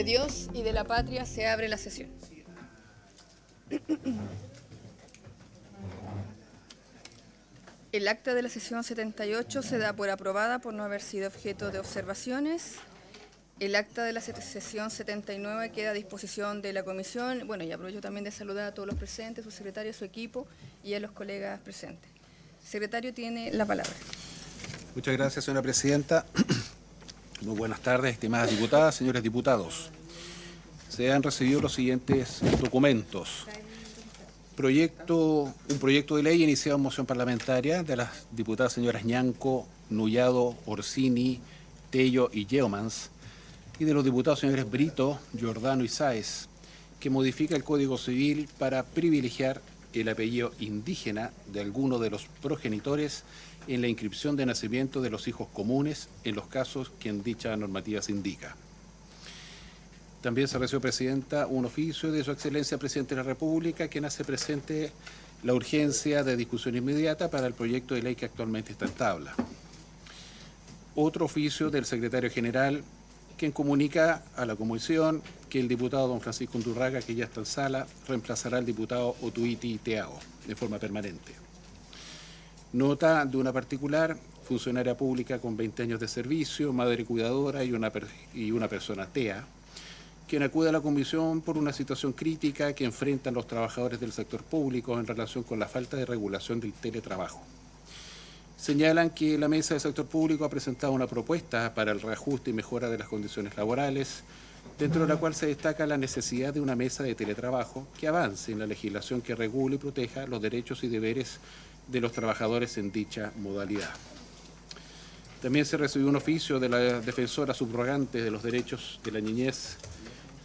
Dios y de la patria se abre la sesión. El acta de la sesión 78 se da por aprobada por no haber sido objeto de observaciones. El acta de la sesión 79 queda a disposición de la comisión. Bueno, y aprovecho también de saludar a todos los presentes, su secretario, su equipo y a los colegas presentes. Secretario, tiene la palabra. Muchas gracias, señora presidenta. Muy buenas tardes, estimadas diputadas, señores diputados. Se han recibido los siguientes documentos. Un proyecto de ley iniciado en moción parlamentaria de las diputadas señoras Ñanco, Nullado, Orsini, Tello y Yeomans, y de los diputados señores Brito, Giordano y Sáez, que modifica el Código Civil para privilegiar el apellido indígena de alguno de los progenitores en la inscripción de nacimiento de los hijos comunes en los casos que en dicha normativa se indica. También se recibió, Presidenta, un oficio de Su Excelencia Presidente de la República, quien hace presente la urgencia de discusión inmediata para el proyecto de ley que actualmente está en tabla. Otro oficio del Secretario General, quien comunica a la Comisión que el diputado don Francisco Undurraga, que ya está en sala, reemplazará al diputado Otuiti Teao de forma permanente. Nota de una particular, funcionaria pública con 20 años de servicio, madre cuidadora y una persona TEA, quien acude a la Comisión por una situación crítica que enfrentan los trabajadores del sector público en relación con la falta de regulación del teletrabajo. Señalan que la Mesa del Sector Público ha presentado una propuesta para el reajuste y mejora de las condiciones laborales, dentro de la cual se destaca la necesidad de una mesa de teletrabajo que avance en la legislación que regule y proteja los derechos y deberes de los trabajadores en dicha modalidad. También se recibió un oficio de la defensora subrogante de los derechos de la niñez,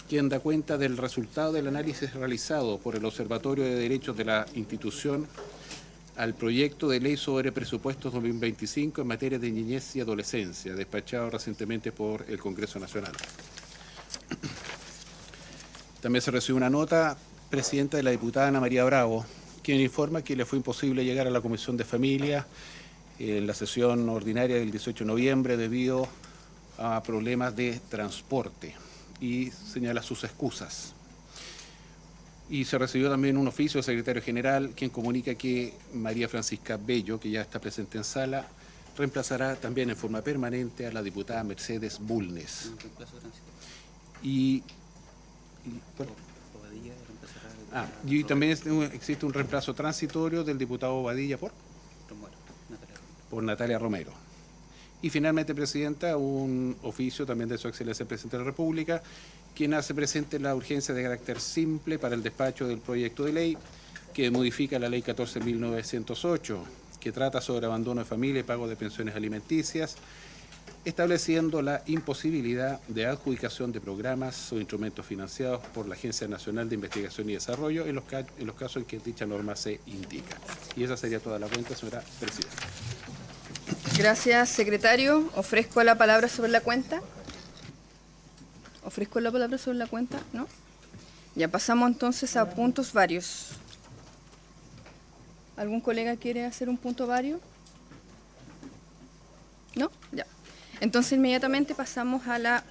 quien da cuenta del resultado del análisis realizado por el Observatorio de Derechos de la institución al proyecto de ley sobre presupuestos 2025 en materia de niñez y adolescencia, despachado recientemente por el Congreso Nacional. También se recibió una nota, Presidenta, de la diputada Ana María Bravo, quien informa que le fue imposible llegar a la Comisión de Familia en la sesión ordinaria del 18 de noviembre debido a problemas de transporte y señala sus excusas. Y se recibió también un oficio del Secretario General, quien comunica que María Francisca Bello, que ya está presente en sala, reemplazará también en forma permanente a la diputada Mercedes Bulnes. Y también existe un reemplazo transitorio del diputado Bobadilla por Natalia Romero. Y finalmente, Presidenta, un oficio también de Su Excelencia Presidente de la República, quien hace presente la urgencia de carácter simple para el despacho del proyecto de ley que modifica la Ley 14.908, que trata sobre abandono de familia y pago de pensiones alimenticias, estableciendo la imposibilidad de adjudicación de programas o instrumentos financiados por la Agencia Nacional de Investigación y Desarrollo en los casos en que dicha norma se indica. Y esa sería toda la cuenta, señora Presidenta. Gracias, secretario. Ofrezco la palabra sobre la cuenta. ¿Ofrezco la palabra sobre la cuenta? ¿No? Ya pasamos entonces a puntos varios. ¿Algún colega quiere hacer un punto vario? ¿No? Ya. Entonces inmediatamente pasamos a la...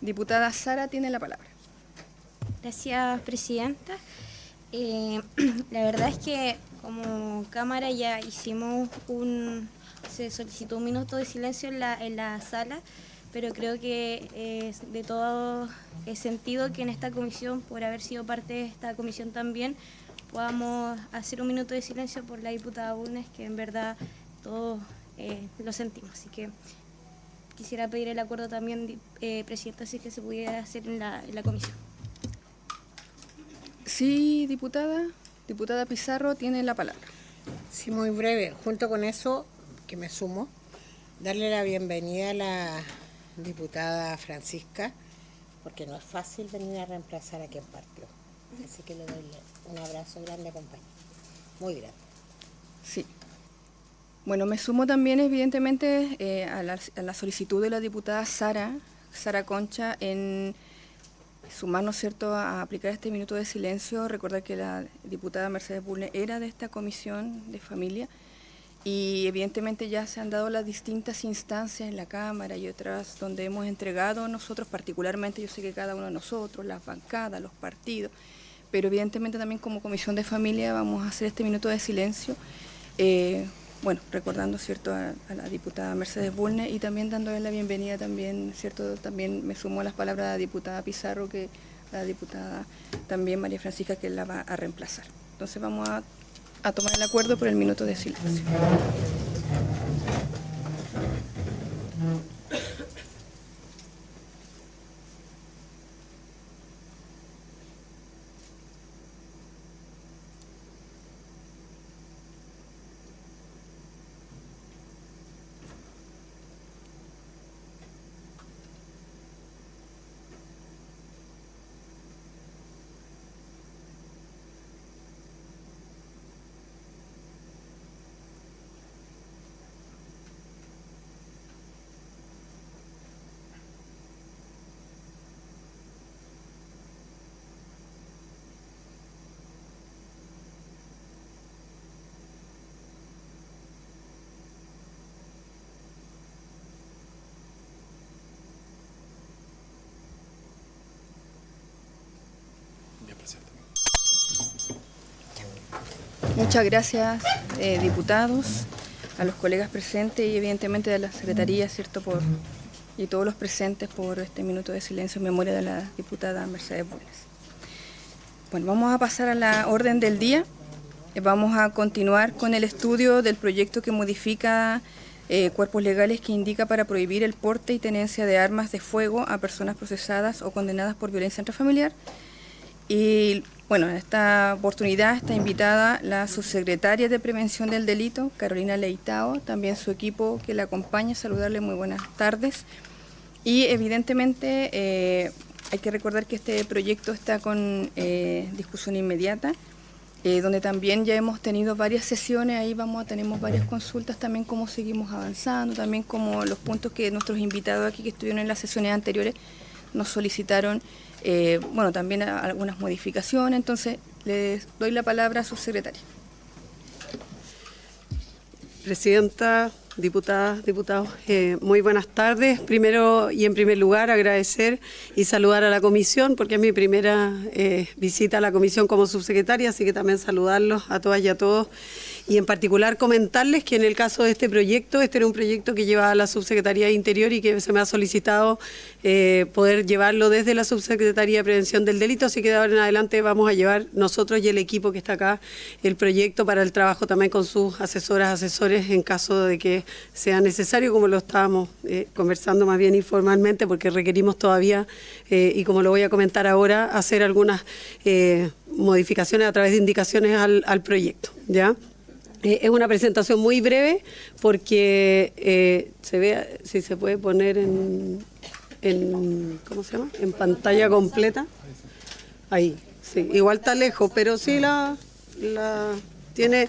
Diputada Sara tiene la palabra. Gracias, Presidenta. La verdad es que como Cámara ya se solicitó un minuto de silencio en la sala, pero creo que es de todo sentido que en esta comisión, por haber sido parte de esta comisión también, podamos hacer un minuto de silencio por la diputada Bulnes, que en verdad todos lo sentimos. Así que quisiera pedir el acuerdo también, Presidenta, si es que se pudiera hacer en la comisión. Sí, diputada. Diputada Pizarro tiene la palabra. Sí, muy breve. Junto con eso, que me sumo, darle la bienvenida a la diputada Francisca, porque no es fácil venir a reemplazar a quien partió. Así que le doy un abrazo grande, compañero. Muy grande. Sí. Bueno, me sumo también, evidentemente, a la solicitud de la diputada Sara Concha en sumarnos, ¿cierto?, a aplicar este minuto de silencio. Recordar que la diputada Mercedes Bulnes era de esta comisión de familia y evidentemente ya se han dado las distintas instancias en la Cámara y otras donde hemos entregado nosotros, particularmente yo sé que cada uno de nosotros, las bancadas, los partidos, pero evidentemente también como Comisión de Familia vamos a hacer este minuto de silencio, bueno, recordando, ¿cierto?, a la diputada Mercedes Bulnes y también dándole la bienvenida también, ¿cierto?, también me sumo a las palabras de la diputada Pizarro, que la diputada también María Francisca, que la va a reemplazar. Entonces vamos a tomar el acuerdo por el minuto de silencio. Muchas gracias, diputados, a los colegas presentes y evidentemente a la Secretaría, ¿cierto?, y todos los presentes por este minuto de silencio en memoria de la diputada Mercedes Bulnes. Bueno, vamos a pasar a la orden del día. Vamos a continuar con el estudio del proyecto que modifica cuerpos legales que indica para prohibir el porte y tenencia de armas de fuego a personas procesadas o condenadas por violencia intrafamiliar. Y bueno, en esta oportunidad está invitada la subsecretaria de Prevención del Delito, Carolina Leitao, también su equipo que la acompaña. Saludarle, muy buenas tardes. Y evidentemente hay que recordar que este proyecto está con discusión inmediata, donde también ya hemos tenido varias sesiones, ahí tenemos varias consultas también, cómo seguimos avanzando, también como los puntos que nuestros invitados aquí que estuvieron en las sesiones anteriores nos solicitaron, bueno, también algunas modificaciones. Entonces, les doy la palabra a su secretaria. Presidenta, diputadas, diputados, muy buenas tardes. Primero y en primer lugar agradecer y saludar a la comisión, porque es mi primera visita a la comisión como subsecretaria, así que también saludarlos a todas y a todos. Y en particular comentarles que en el caso de este proyecto, este era un proyecto que lleva la Subsecretaría de Interior y que se me ha solicitado poder llevarlo desde la Subsecretaría de Prevención del Delito, así que de ahora en adelante vamos a llevar nosotros y el equipo que está acá el proyecto para el trabajo también con sus asesoras, asesores en caso de que sea necesario, como lo estábamos conversando más bien informalmente, porque requerimos todavía, y como lo voy a comentar ahora, hacer algunas modificaciones a través de indicaciones al proyecto, ¿ya? Es una presentación muy breve porque se ve, si se puede poner en ¿cómo se llama? En pantalla completa. Ahí, sí. Igual está lejos, pero sí tiene.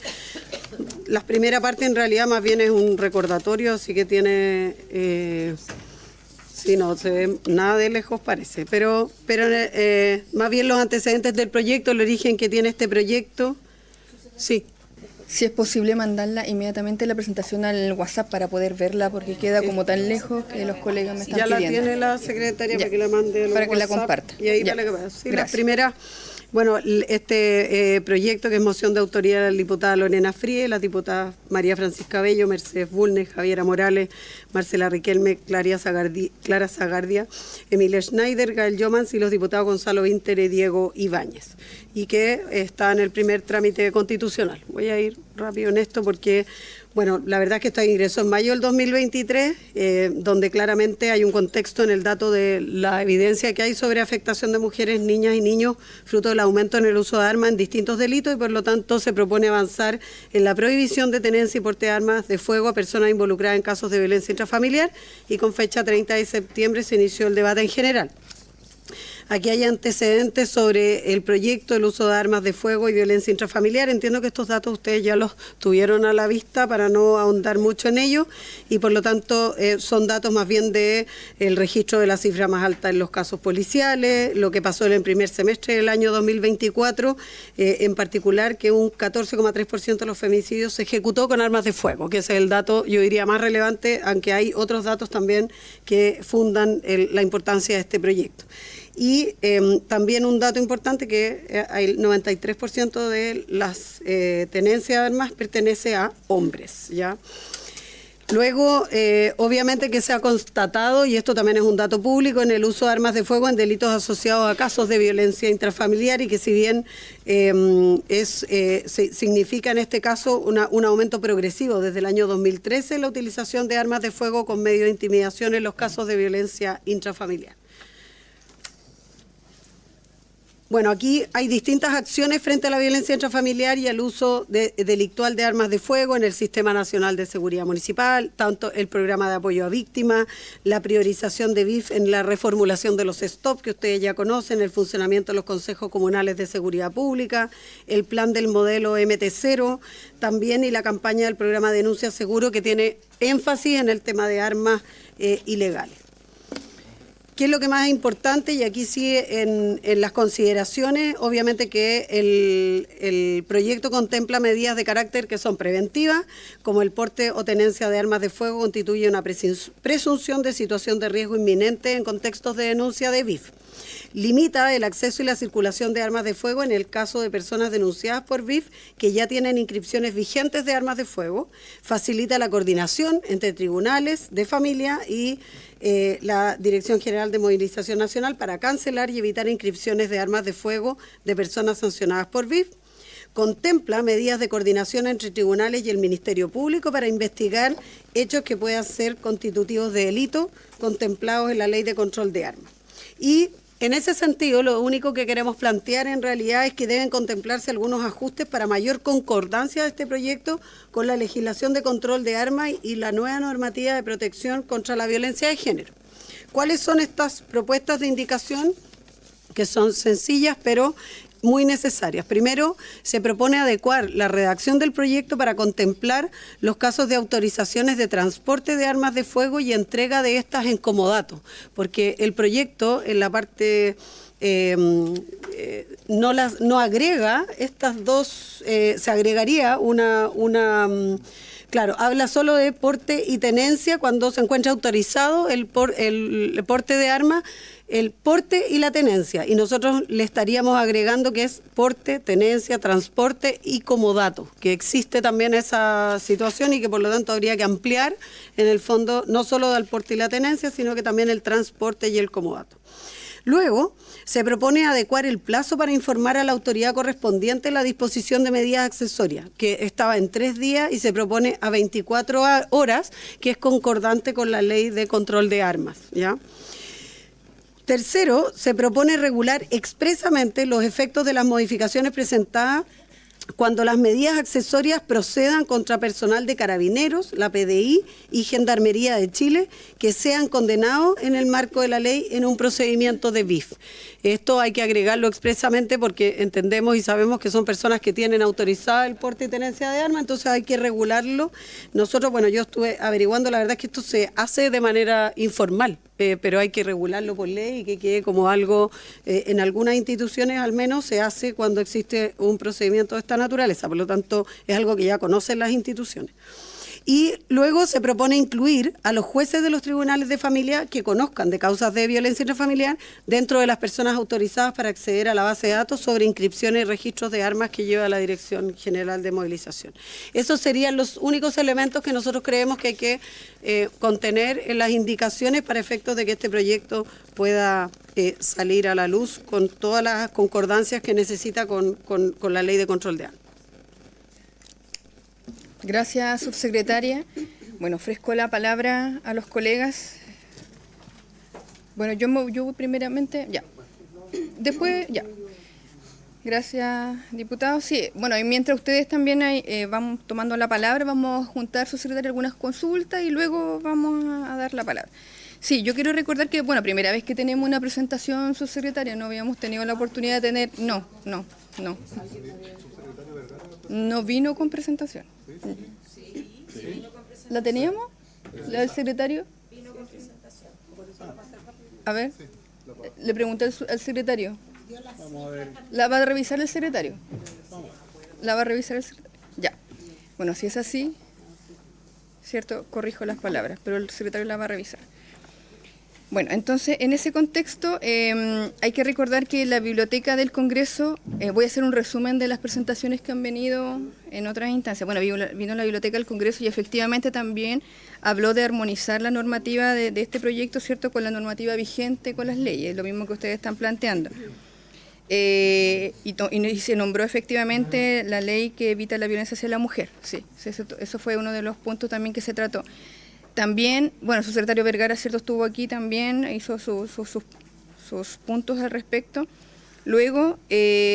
La primera parte en realidad más bien es un recordatorio, así que tiene. Sí, no se ve nada de lejos parece, pero más bien los antecedentes del proyecto, el origen que tiene este proyecto. Sí. Si es posible mandarla inmediatamente la presentación al WhatsApp para poder verla, porque queda como tan lejos que los colegas me están pidiendo. Ya la tiene la secretaria para que la mande para WhatsApp, que la comparta. Y ahí Ya. para que sí, Gracias. las primeras. Bueno, este proyecto que es moción de autoría de la diputada Lorena Fríe, la diputada María Francisca Bello, Mercedes Bulnes, Javiera Morales, Marcela Riquelme, Clara Zagardia, Emilia Schneider, Gael Yomans y los diputados Gonzalo Vinter y Diego Ibáñez, y que está en el primer trámite constitucional. Voy a ir rápido en esto porque, bueno, la verdad es que esto ingresó en mayo del 2023, donde claramente hay un contexto en el dato de la evidencia que hay sobre afectación de mujeres, niñas y niños, fruto del aumento en el uso de armas en distintos delitos, y por lo tanto se propone avanzar en la prohibición de tenencia y porte de armas de fuego a personas involucradas en casos de violencia intrafamiliar, y con fecha 30 de septiembre se inició el debate en general. aquí hay antecedentes sobre el proyecto, el uso de armas de fuego y violencia intrafamiliar. Entiendo que estos datos ustedes ya los tuvieron a la vista para no ahondar mucho en ello y por lo tanto son datos más bien de el registro de la cifra más alta en los casos policiales, lo que pasó en el primer semestre del año 2024, en particular que un 14,3% de los femicidios se ejecutó con armas de fuego, que es el dato, yo diría, más relevante, aunque hay otros datos también que fundan la importancia de este proyecto. Y también un dato importante que el 93% de las tenencias de armas pertenece a hombres, ¿ya? Luego, obviamente que se ha constatado, y esto también es un dato público, en el uso de armas de fuego en delitos asociados a casos de violencia intrafamiliar y que si bien significa en este caso un aumento progresivo desde el año 2013 la utilización de armas de fuego con medio de intimidación en los casos de violencia intrafamiliar. Bueno, aquí hay distintas acciones frente a la violencia intrafamiliar y al uso delictual de armas de fuego en el Sistema Nacional de Seguridad Municipal, tanto el programa de apoyo a víctimas, la priorización de BIF en la reformulación de los STOP que ustedes ya conocen, el funcionamiento de los consejos comunales de seguridad pública, el plan del modelo MT0, también y la campaña del programa Denuncia Seguro que tiene énfasis en el tema de armas ilegales. ¿Qué es lo que más es importante? Y aquí sí, en las consideraciones, obviamente que el proyecto contempla medidas de carácter que son preventivas, como el porte o tenencia de armas de fuego constituye una presunción de situación de riesgo inminente en contextos de denuncia de BIF. Limita el acceso y la circulación de armas de fuego en el caso de personas denunciadas por BIF que ya tienen inscripciones vigentes de armas de fuego. Facilita la coordinación entre tribunales de familia y la Dirección General de Movilización Nacional para cancelar y evitar inscripciones de armas de fuego de personas sancionadas por BIF. Contempla medidas de coordinación entre tribunales y el Ministerio Público para investigar hechos que puedan ser constitutivos de delito contemplados en la Ley de Control de Armas. Y en ese sentido, lo único que queremos plantear en realidad es que deben contemplarse algunos ajustes para mayor concordancia de este proyecto con la legislación de control de armas y la nueva normativa de protección contra la violencia de género. ¿Cuáles son estas propuestas de indicación? Que son sencillas, pero muy necesarias. Primero, se propone adecuar la redacción del proyecto para contemplar los casos de autorizaciones de transporte de armas de fuego y entrega de estas en comodato, porque el proyecto en la parte no agrega estas dos, se agregaría claro, habla solo de porte y tenencia cuando se encuentra autorizado el porte de armas, el porte y la tenencia, y nosotros le estaríamos agregando que es porte, tenencia, transporte y comodato, que existe también esa situación y que por lo tanto habría que ampliar en el fondo no solo del porte y la tenencia, sino que también el transporte y el comodato. Luego, se propone adecuar el plazo para informar a la autoridad correspondiente la disposición de medidas accesorias, que estaba en 3 días y se propone a 24 horas, que es concordante con la Ley de Control de Armas, ¿ya? Tercero, se propone regular expresamente los efectos de las modificaciones presentadas cuando las medidas accesorias procedan contra personal de Carabineros, la PDI y Gendarmería de Chile que sean condenados en el marco de la ley en un procedimiento de BIF. Esto hay que agregarlo expresamente porque entendemos y sabemos que son personas que tienen autorizada el porte y tenencia de armas, entonces hay que regularlo. Nosotros, bueno, yo estuve averiguando, la verdad es que esto se hace de manera informal, pero hay que regularlo por ley y que quede como algo, en algunas instituciones al menos se hace cuando existe un procedimiento de esta naturaleza, por lo tanto es algo que ya conocen las instituciones. Y luego se propone incluir a los jueces de los tribunales de familia que conozcan de causas de violencia intrafamiliar dentro de las personas autorizadas para acceder a la base de datos sobre inscripciones y registros de armas que lleva la Dirección General de Movilización. Esos serían los únicos elementos que nosotros creemos que hay que contener en las indicaciones para efectos de que este proyecto pueda salir a la luz con todas las concordancias que necesita con la Ley de Control de Armas. Gracias, subsecretaria. Bueno, ofrezco la palabra a los colegas. Bueno, yo voy primeramente, ya. Después, ya. Gracias, diputado. Sí, bueno, y mientras ustedes también van tomando la palabra, vamos a juntar, subsecretaria, algunas consultas y luego vamos a dar la palabra. Sí, yo quiero recordar que, bueno, primera vez que tenemos una presentación subsecretaria, no habíamos tenido la oportunidad de tener... No. No vino con presentación. ¿La teníamos? ¿La del secretario? A ver, le pregunté al secretario. ¿La va a revisar el secretario? ¿La va a revisar el secretario? Ya. Bueno, si es así, ¿cierto? Corrijo las palabras, pero el secretario la va a revisar. Bueno, entonces, en ese contexto, hay que recordar que la Biblioteca del Congreso, voy a hacer un resumen de las presentaciones que han venido en otras instancias. Bueno, vino la Biblioteca del Congreso y efectivamente también habló de armonizar la normativa de este proyecto, ¿cierto?, con la normativa vigente, con las leyes, lo mismo que ustedes están planteando. Y se nombró efectivamente la ley que evita la violencia hacia la mujer. Sí, eso fue uno de los puntos también que se trató. También, bueno, su secretario Vergara, ¿cierto?, estuvo aquí también, hizo sus puntos al respecto. Luego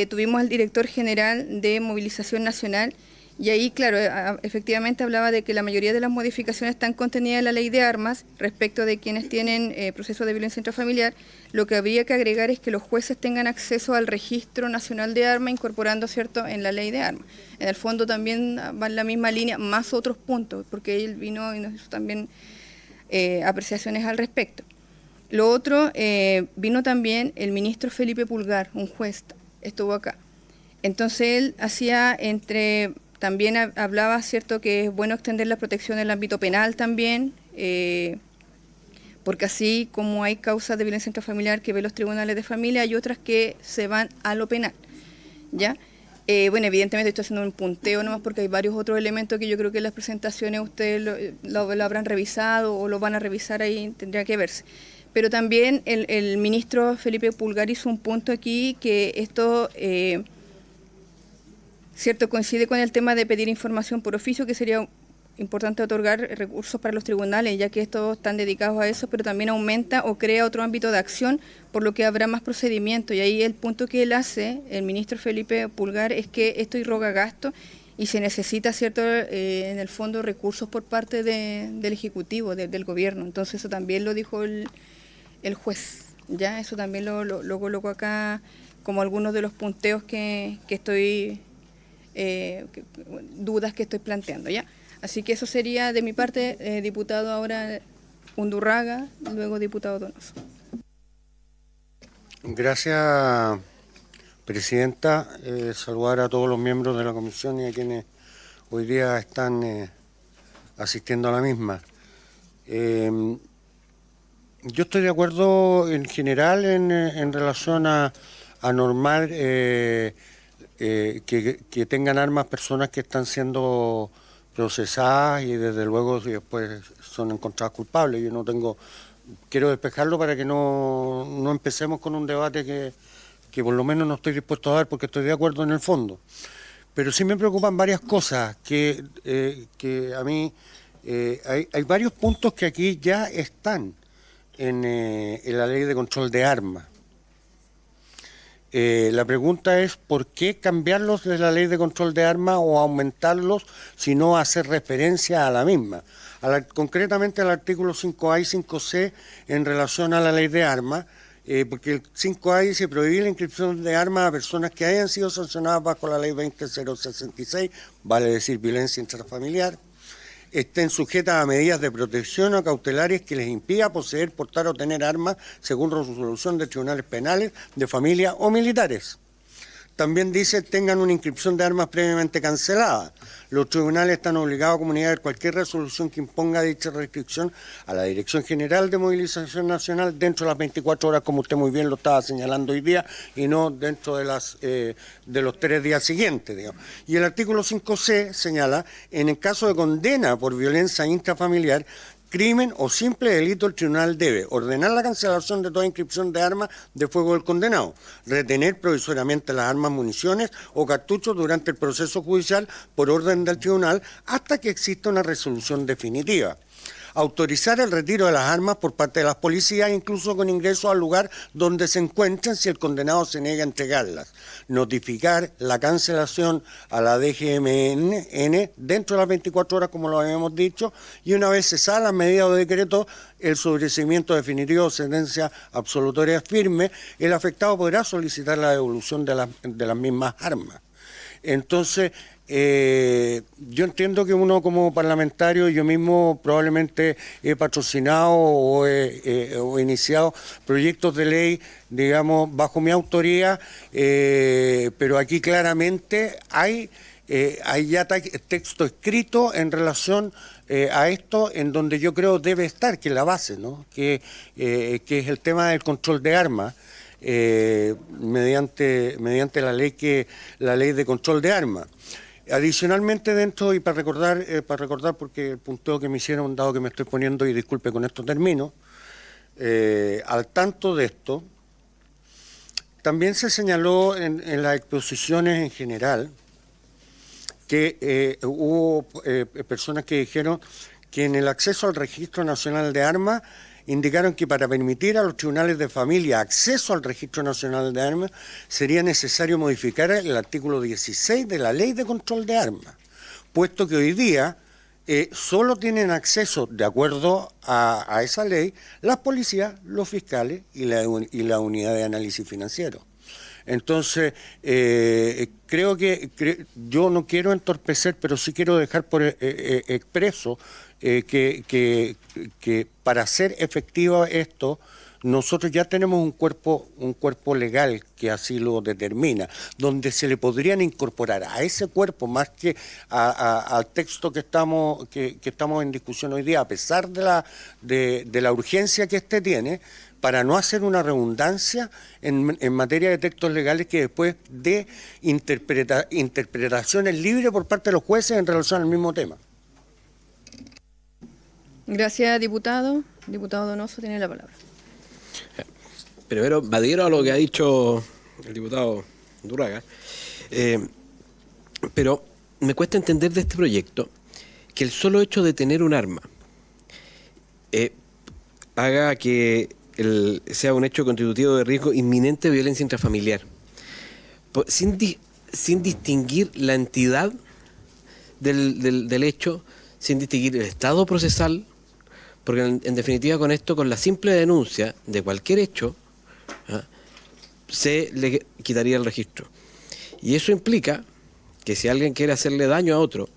tuvimos al director general de Movilización Nacional y ahí, claro, efectivamente hablaba de que la mayoría de las modificaciones están contenidas en la ley de armas respecto de quienes tienen procesos de violencia intrafamiliar. Lo que habría que agregar es que los jueces tengan acceso al Registro Nacional de Armas, incorporando, ¿cierto?, en la ley de armas. En el fondo también va en la misma línea, más otros puntos, porque él vino y nos hizo también apreciaciones al respecto. Lo otro, vino también el ministro Felipe Pulgar, un juez, estuvo acá. Entonces él hacía también hablaba, ¿cierto?, que es bueno extender la protección en el ámbito penal también, porque así como hay causas de violencia intrafamiliar que ven los tribunales de familia, hay otras que se van a lo penal, ¿ya? Bueno, evidentemente estoy haciendo un punteo nomás porque hay varios otros elementos que yo creo que en las presentaciones ustedes lo habrán revisado o lo van a revisar ahí, tendría que verse. Pero también el ministro Felipe Pulgar hizo un punto aquí que esto... ¿cierto?, coincide con el tema de pedir información por oficio, que sería importante otorgar recursos para los tribunales, ya que estos están dedicados a eso, pero también aumenta o crea otro ámbito de acción, por lo que habrá más procedimientos. Y ahí el punto que él hace, el ministro Felipe Pulgar, es que esto irroga gasto y se necesita, ¿cierto?, en el fondo recursos por parte del Ejecutivo, del Gobierno. Entonces eso también lo dijo el juez, ¿ya? Eso también lo coloco acá como algunos de los punteos que estoy... dudas que estoy planteando, ¿ya? Así que eso sería de mi parte, diputado ahora Undurraga, luego diputado Donoso. Gracias, presidenta. Saludar a todos los miembros de la comisión y a quienes hoy día están asistiendo a la misma. Yo estoy de acuerdo en general en relación a normar que tengan armas personas que están siendo procesadas y desde luego después son encontradas culpables. Yo quiero despejarlo para que no empecemos con un debate que por lo menos no estoy dispuesto a dar porque estoy de acuerdo en el fondo. Pero sí me preocupan varias cosas que a mí, hay varios puntos que aquí ya están en la ley de control de armas. La pregunta es ¿por qué cambiarlos de la ley de control de armas o aumentarlos si no hacer referencia a la misma? Concretamente al artículo 5A y 5C en relación a la ley de armas, porque el 5A dice prohibir la inscripción de armas a personas que hayan sido sancionadas bajo la ley 20066, vale decir violencia intrafamiliar, estén sujetas a medidas de protección o cautelares que les impida poseer, portar o tener armas según resolución de tribunales penales, de familia o militares. También dice tengan una inscripción de armas previamente cancelada. Los tribunales están obligados a comunicar cualquier resolución que imponga dicha restricción a la Dirección General de Movilización Nacional dentro de las 24 horas, como usted muy bien lo estaba señalando hoy día, y no dentro de los 3 días siguientes, digamos. Y el artículo 5C señala, en el caso de condena por violencia intrafamiliar, crimen o simple delito, el tribunal debe ordenar la cancelación de toda inscripción de armas de fuego del condenado, retener provisoriamente las armas, municiones o cartuchos durante el proceso judicial por orden del tribunal hasta que exista una resolución definitiva. autorizar el retiro de las armas por parte de las policías, incluso con ingreso al lugar donde se encuentren si el condenado se niega a entregarlas. Notificar la cancelación a la DGMN dentro de las 24 horas, como lo habíamos dicho, y una vez cesada la medida o decreto, el sobreseimiento definitivo o sentencia absolutoria firme, el afectado podrá solicitar la devolución de las mismas armas. Entonces, yo entiendo que uno como parlamentario, yo mismo probablemente he patrocinado o he iniciado proyectos de ley, digamos, bajo mi autoría, pero aquí claramente hay ya texto escrito en relación a esto, en donde yo creo debe estar, que es la base, ¿no? Que es el tema del control de armas, mediante la ley de control de armas. Adicionalmente dentro, y para recordar porque el punteo que me hicieron, dado que me estoy poniendo, y disculpe, con esto termino, al tanto de esto, también se señaló en las exposiciones en general que hubo personas que dijeron que en el acceso al Registro Nacional de Armas indicaron que para permitir a los tribunales de familia acceso al Registro Nacional de Armas sería necesario modificar el artículo 16 de la Ley de Control de Armas, puesto que hoy día solo tienen acceso, de acuerdo a esa ley, las policías, los fiscales y la unidad de análisis financiero. Entonces, creo que yo no quiero entorpecer, pero sí quiero dejar por expreso que para hacer efectivo esto, nosotros ya tenemos un cuerpo legal que así lo determina, donde se le podrían incorporar a ese cuerpo, más que al texto que estamos en discusión hoy día, a pesar de la urgencia que este tiene, para no hacer una redundancia en materia de textos legales que después de interpretaciones libres por parte de los jueces en relación al mismo tema. Gracias, diputado. Diputado Donoso tiene la palabra. Primero, me adhiero a lo que ha dicho el diputado Durraga, pero me cuesta entender de este proyecto que el solo hecho de tener un arma haga que sea un hecho constitutivo de riesgo inminente de violencia intrafamiliar, sin distinguir la entidad del hecho, sin distinguir el estado procesal, porque en definitiva con esto, con la simple denuncia de cualquier hecho, se le quitaría el registro. Y eso implica que si alguien quiere hacerle daño a otro,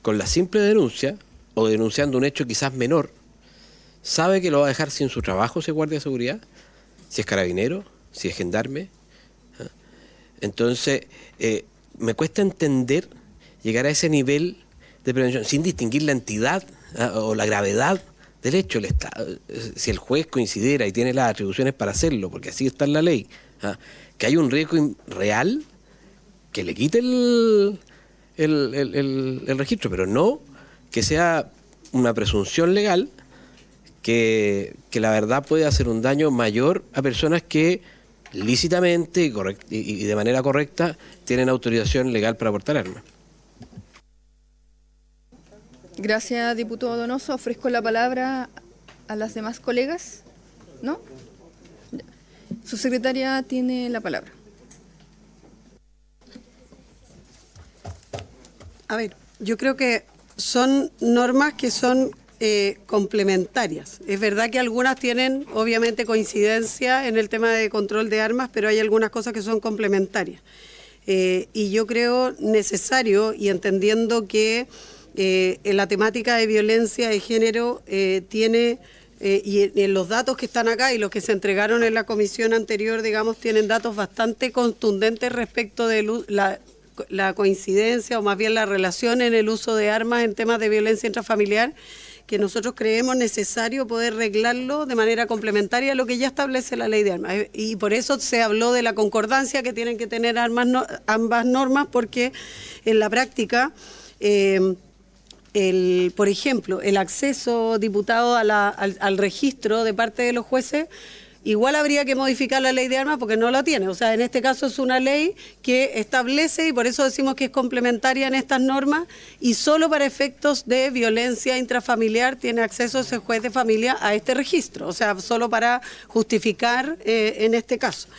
con la simple denuncia, o denunciando un hecho quizás menor, sabe que lo va a dejar sin su trabajo si es guardia de seguridad, si es carabinero, si es gendarme. Entonces, me cuesta entender llegar a ese nivel de prevención sin distinguir la entidad o la gravedad del hecho. Si el juez considera y tiene las atribuciones para hacerlo, porque así está en la ley, que hay un riesgo real, que le quite el registro, pero no que sea una presunción legal que la verdad puede hacer un daño mayor a personas que lícitamente y de manera correcta tienen autorización legal para portar armas. Gracias, diputado Donoso. Ofrezco la palabra a las demás colegas. ¿No? Su secretaria tiene la palabra. A ver, yo creo que son normas que son complementarias. Es verdad que algunas tienen obviamente coincidencia en el tema de control de armas, pero hay algunas cosas que son complementarias. Y yo creo necesario, y entendiendo que en la temática de violencia de género tiene, y en los datos que están acá y los que se entregaron en la comisión anterior, digamos, tienen datos bastante contundentes respecto de la coincidencia o más bien la relación en el uso de armas en temas de violencia intrafamiliar, que nosotros creemos necesario poder reglarlo de manera complementaria a lo que ya establece la ley de armas. Y por eso se habló de la concordancia que tienen que tener ambas normas, porque en la práctica, por ejemplo, el acceso, diputado, al registro de parte de los jueces igual habría que modificar la ley de armas porque no la tiene. O sea, en este caso es una ley que establece, y por eso decimos que es complementaria en estas normas, y solo para efectos de violencia intrafamiliar tiene acceso ese juez de familia a este registro. O sea, solo para justificar en este caso.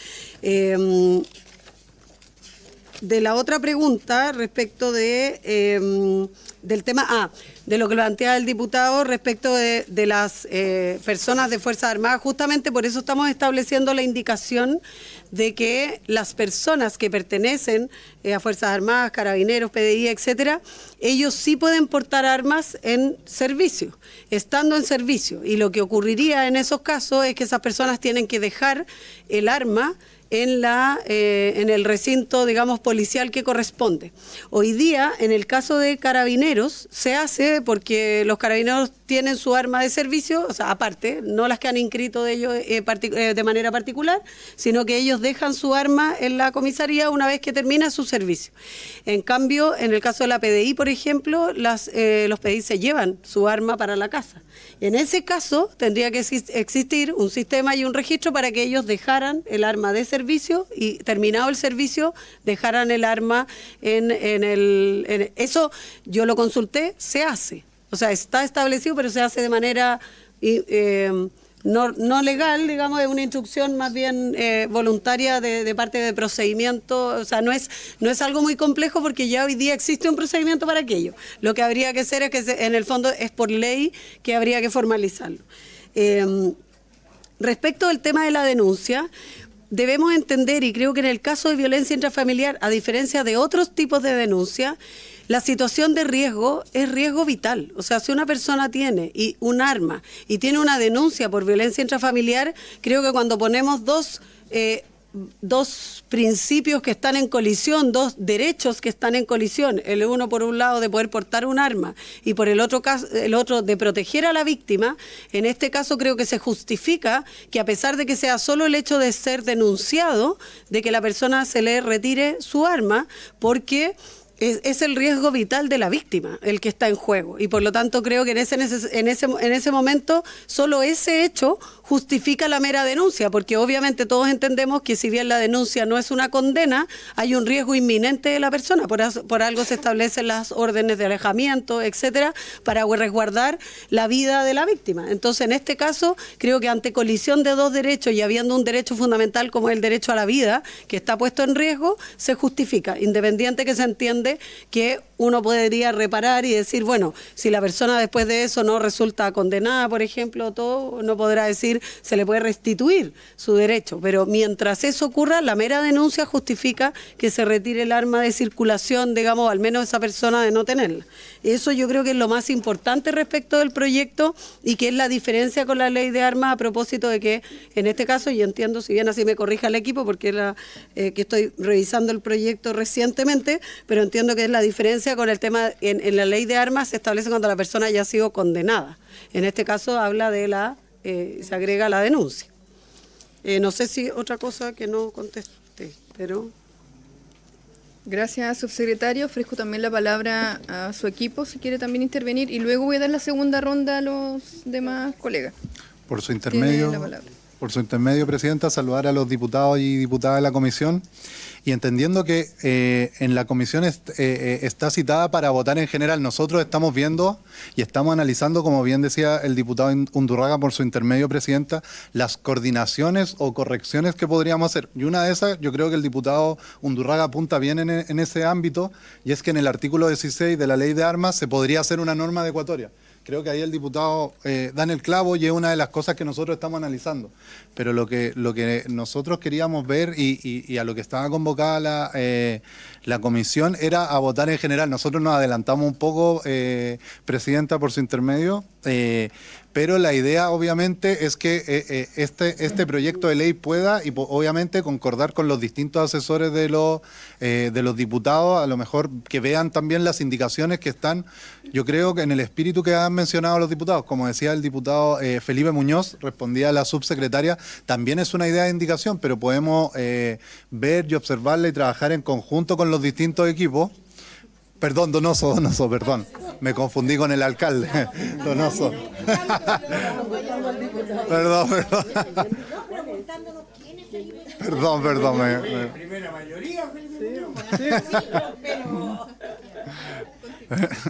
De la otra pregunta respecto de del tema de lo que plantea el diputado respecto de las personas de Fuerzas Armadas, justamente por eso estamos estableciendo la indicación de que las personas que pertenecen a Fuerzas Armadas, Carabineros, PDI, etcétera, ellos sí pueden portar armas en servicio, estando en servicio. Y lo que ocurriría en esos casos es que esas personas tienen que dejar el arma en el recinto, digamos, policial que corresponde. Hoy día, en el caso de Carabineros, se hace porque los Carabineros tienen su arma de servicio, o sea, aparte, no las que han inscrito de ellos de manera particular, sino que ellos dejan su arma en la comisaría una vez que termina su servicio. En cambio, en el caso de la PDI, por ejemplo, los PDI se llevan su arma para la casa. En ese caso, tendría que existir un sistema y un registro para que ellos dejaran el arma de servicio y, terminado el servicio, dejaran el arma eso yo lo consulté, se hace. O sea, está establecido, pero se hace de manera no legal, digamos, es una instrucción más bien voluntaria de parte del procedimiento. O sea, no es algo muy complejo porque ya hoy día existe un procedimiento para aquello. Lo que habría que hacer es que en el fondo es por ley que habría que formalizarlo. Respecto del tema de la denuncia, debemos entender, y creo que en el caso de violencia intrafamiliar, a diferencia de otros tipos de denuncia, la situación de riesgo es riesgo vital. O sea, si una persona tiene un arma y tiene una denuncia por violencia intrafamiliar, creo que cuando ponemos dos principios que están en colisión, dos derechos que están en colisión, el uno por un lado de poder portar un arma y por el otro de proteger a la víctima, en este caso creo que se justifica que, a pesar de que sea solo el hecho de ser denunciado, de que la persona se le retire su arma, porque es el riesgo vital de la víctima el que está en juego, y por lo tanto creo que en ese momento solo ese hecho justifica la mera denuncia, porque obviamente todos entendemos que si bien la denuncia no es una condena, hay un riesgo inminente de la persona, por algo se establecen las órdenes de alejamiento, etcétera, para resguardar la vida de la víctima. Entonces, en este caso, creo que ante colisión de dos derechos y habiendo un derecho fundamental como el derecho a la vida, que está puesto en riesgo, se justifica, independiente que se entiende que uno podría reparar y decir, bueno, si la persona después de eso no resulta condenada, por ejemplo, todo, no podrá decir, se le puede restituir su derecho, pero mientras eso ocurra, la mera denuncia justifica que se retire el arma de circulación, digamos, al menos esa persona de no tenerla. Eso yo creo que es lo más importante respecto del proyecto, y que es la diferencia con la ley de armas, a propósito de que en este caso, y entiendo, si bien así me corrija el equipo, porque que estoy revisando el proyecto recientemente, pero entiendo que es la diferencia con el tema, en la ley de armas se establece cuando la persona ya ha sido condenada. En este caso habla de se agrega la denuncia. No sé si otra cosa que no contesté, pero... Gracias, subsecretario. Ofrezco también la palabra a su equipo, si quiere también intervenir, y luego voy a dar la segunda ronda a los demás colegas. Por su Tiene la palabra. Por su intermedio, Presidenta, saludar a los diputados y diputadas de la comisión, y entendiendo que en la comisión está citada para votar en general. Nosotros estamos viendo y estamos analizando, como bien decía el diputado Undurraga por su intermedio, Presidenta, las coordinaciones o correcciones que podríamos hacer. Y una de esas, yo creo que el diputado Undurraga apunta bien en ese ámbito, y es que en el artículo 16 de la Ley de Armas se podría hacer una norma adecuatoria. Creo que ahí el diputado da en el clavo, y es una de las cosas que nosotros estamos analizando. Pero lo que nosotros queríamos ver y a lo que estaba convocada la comisión era a votar en general. Nosotros nos adelantamos un poco, Presidenta, por su intermedio, pero la idea obviamente es que este proyecto de ley pueda, y obviamente, concordar con los distintos asesores de los diputados, a lo mejor que vean también las indicaciones que están, yo creo que en el espíritu que han mencionado los diputados. Como decía el diputado Felipe Muñoz, respondía a la subsecretaria, también es una idea de indicación, pero podemos ver y observarla y trabajar en conjunto con los distintos equipos. Perdón, Donoso, perdón. Me confundí con el alcalde. Donoso. Perdón. Perdón. Primera mayoría,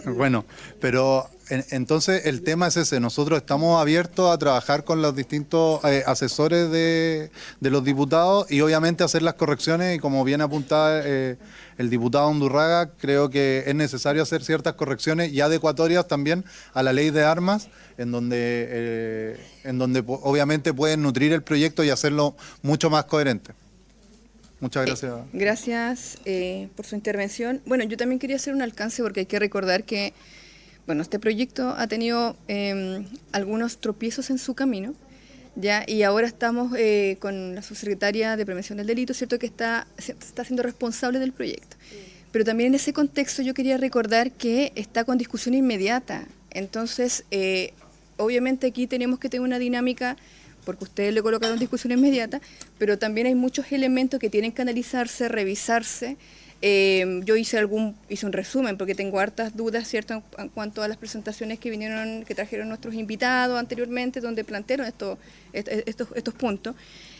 Bueno, pero entonces el tema es ese. Nosotros estamos abiertos a trabajar con los distintos asesores de los diputados y obviamente hacer las correcciones y como bien apuntaba el diputado Undurraga, creo que es necesario hacer ciertas correcciones y adecuatorias también a la ley de armas, en donde obviamente pueden nutrir el proyecto y hacerlo mucho más coherente. Muchas gracias. Gracias por su intervención. Bueno, yo también quería hacer un alcance porque hay que recordar que, bueno, este proyecto ha tenido algunos tropiezos en su camino, ¿ya? Y ahora estamos con la subsecretaria de Prevención del Delito, ¿cierto?, que está siendo responsable del proyecto. Pero también en ese contexto yo quería recordar que está con discusión inmediata. Entonces, obviamente aquí tenemos que tener una dinámica, porque ustedes le colocaron discusión inmediata, pero también hay muchos elementos que tienen que analizarse, revisarse. Yo hice un resumen, porque tengo hartas dudas, ¿cierto?, en cuanto a las presentaciones que trajeron nuestros invitados anteriormente, donde plantearon estos puntos.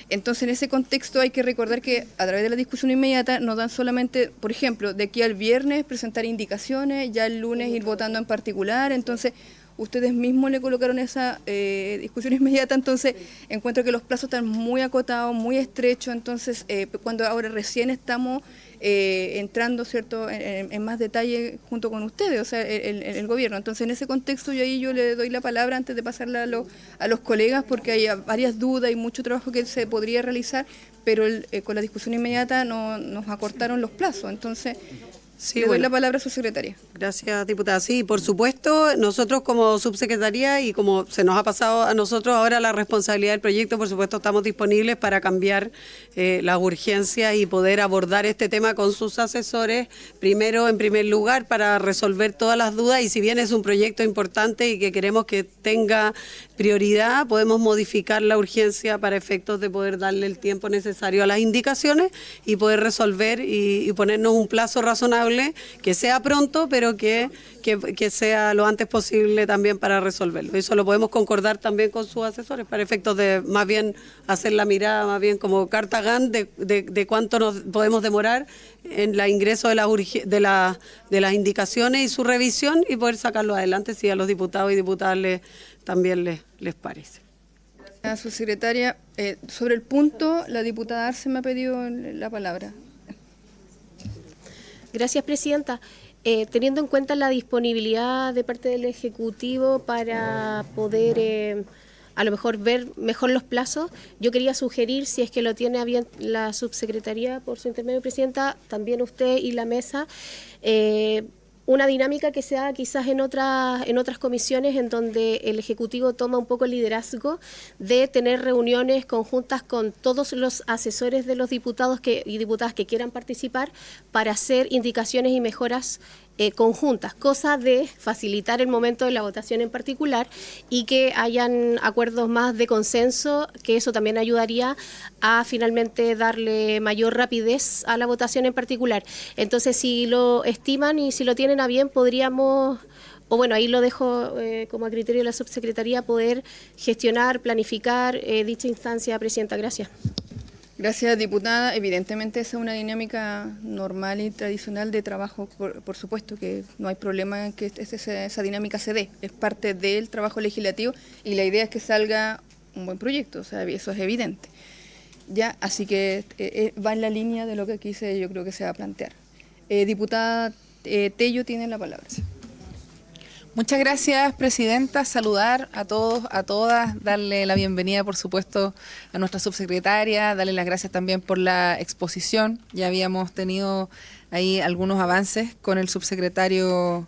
Entonces, en ese contexto hay que recordar que a través de la discusión inmediata nos dan solamente, por ejemplo, de aquí al viernes presentar indicaciones, ya el lunes ir votando en particular. Entonces, ustedes mismos le colocaron esa discusión inmediata, entonces encuentro que los plazos están muy acotados, muy estrechos. Entonces, cuando ahora recién estamos entrando, ¿cierto?, en más detalle junto con ustedes, o sea, el gobierno. Entonces, en ese contexto yo le doy la palabra antes de pasarla a los colegas, porque hay varias dudas y mucho trabajo que se podría realizar, pero con la discusión inmediata nos acortaron los plazos. Entonces, Sí, le doy bueno. la palabra a su secretaria. Gracias, diputada. Sí, por supuesto, nosotros como subsecretaría y como se nos ha pasado a nosotros ahora la responsabilidad del proyecto, por supuesto estamos disponibles para cambiar las urgencias y poder abordar este tema con sus asesores, primero, en primer lugar, para resolver todas las dudas, y si bien es un proyecto importante y que queremos que tenga prioridad, podemos modificar la urgencia para efectos de poder darle el tiempo necesario a las indicaciones y poder resolver y ponernos un plazo razonable, que sea pronto, pero que sea lo antes posible también para resolverlo. Eso lo podemos concordar también con sus asesores para efectos de más bien hacer la mirada, más bien como carta GAN de cuánto nos podemos demorar en el ingreso de las indicaciones y su revisión, y poder sacarlo adelante si a los diputados y diputadas también les parece. A su secretaria, sobre el punto, la diputada Arce me ha pedido la palabra. Gracias, presidenta. Teniendo en cuenta la disponibilidad de parte del Ejecutivo para poder a lo mejor ver mejor los plazos, yo quería sugerir, si es que lo tiene a bien la subsecretaría por su intermedio, presidenta, también usted y la mesa, una dinámica que se da quizás en otras comisiones, en donde el Ejecutivo toma un poco el liderazgo de tener reuniones conjuntas con todos los asesores de los diputados y diputadas que quieran participar para hacer indicaciones y mejoras conjuntas, cosa de facilitar el momento de la votación en particular y que hayan acuerdos más de consenso, que eso también ayudaría a finalmente darle mayor rapidez a la votación en particular. Entonces, si lo estiman y si lo tienen a bien, podríamos, o bueno, ahí lo dejo como a criterio de la subsecretaría, poder gestionar, planificar dicha instancia, presidenta. Gracias. Gracias, diputada. Evidentemente esa es una dinámica normal y tradicional de trabajo, por supuesto que no hay problema en que esa dinámica se dé, es parte del trabajo legislativo y la idea es que salga un buen proyecto, o sea, eso es evidente. Ya, así que va en la línea de lo que aquí yo creo que se va a plantear. Diputada Tello tiene la palabra. Muchas gracias, presidenta. Saludar a todos, a todas, darle la bienvenida, por supuesto, a nuestra subsecretaria, darle las gracias también por la exposición. Ya habíamos tenido ahí algunos avances con el subsecretario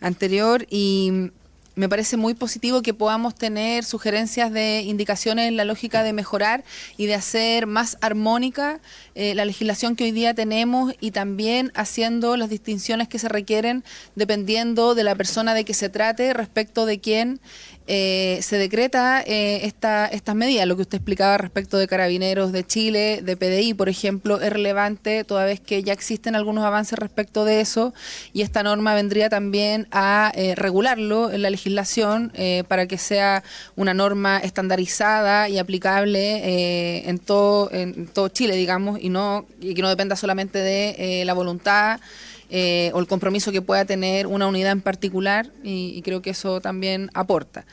anterior y me parece muy positivo que podamos tener sugerencias de indicaciones en la lógica de mejorar y de hacer más armónica la legislación que hoy día tenemos, y también haciendo las distinciones que se requieren dependiendo de la persona de que se trate respecto de quién se decreta estas medidas. Lo que usted explicaba respecto de Carabineros de Chile, de PDI, por ejemplo, es relevante toda vez que ya existen algunos avances respecto de eso, y esta norma vendría también a regularlo en la legislación para que sea una norma estandarizada y aplicable en todo Chile, digamos, y que no dependa solamente de la voluntad o el compromiso que pueda tener una unidad en particular, y creo que eso también aporta.